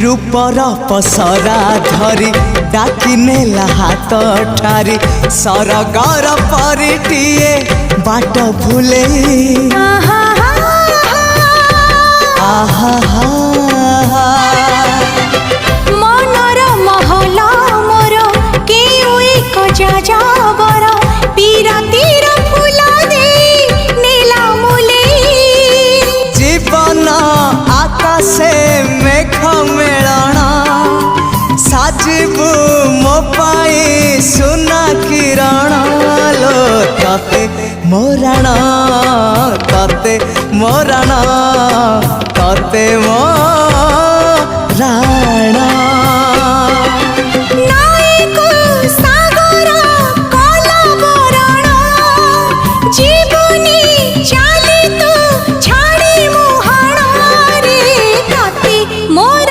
रूपर पसरा धरी डाकी नेला हाथ ठारी सरगर परिटिए बाट भूले मनर महला मोर केउ एक जाजाबर पीरातीर फूला दे नीला मुले जीवन आकाशे मेघ मेलण साजिबु मो पाई सुना किरण लो तते मोरण तते मोरण तते मोरण।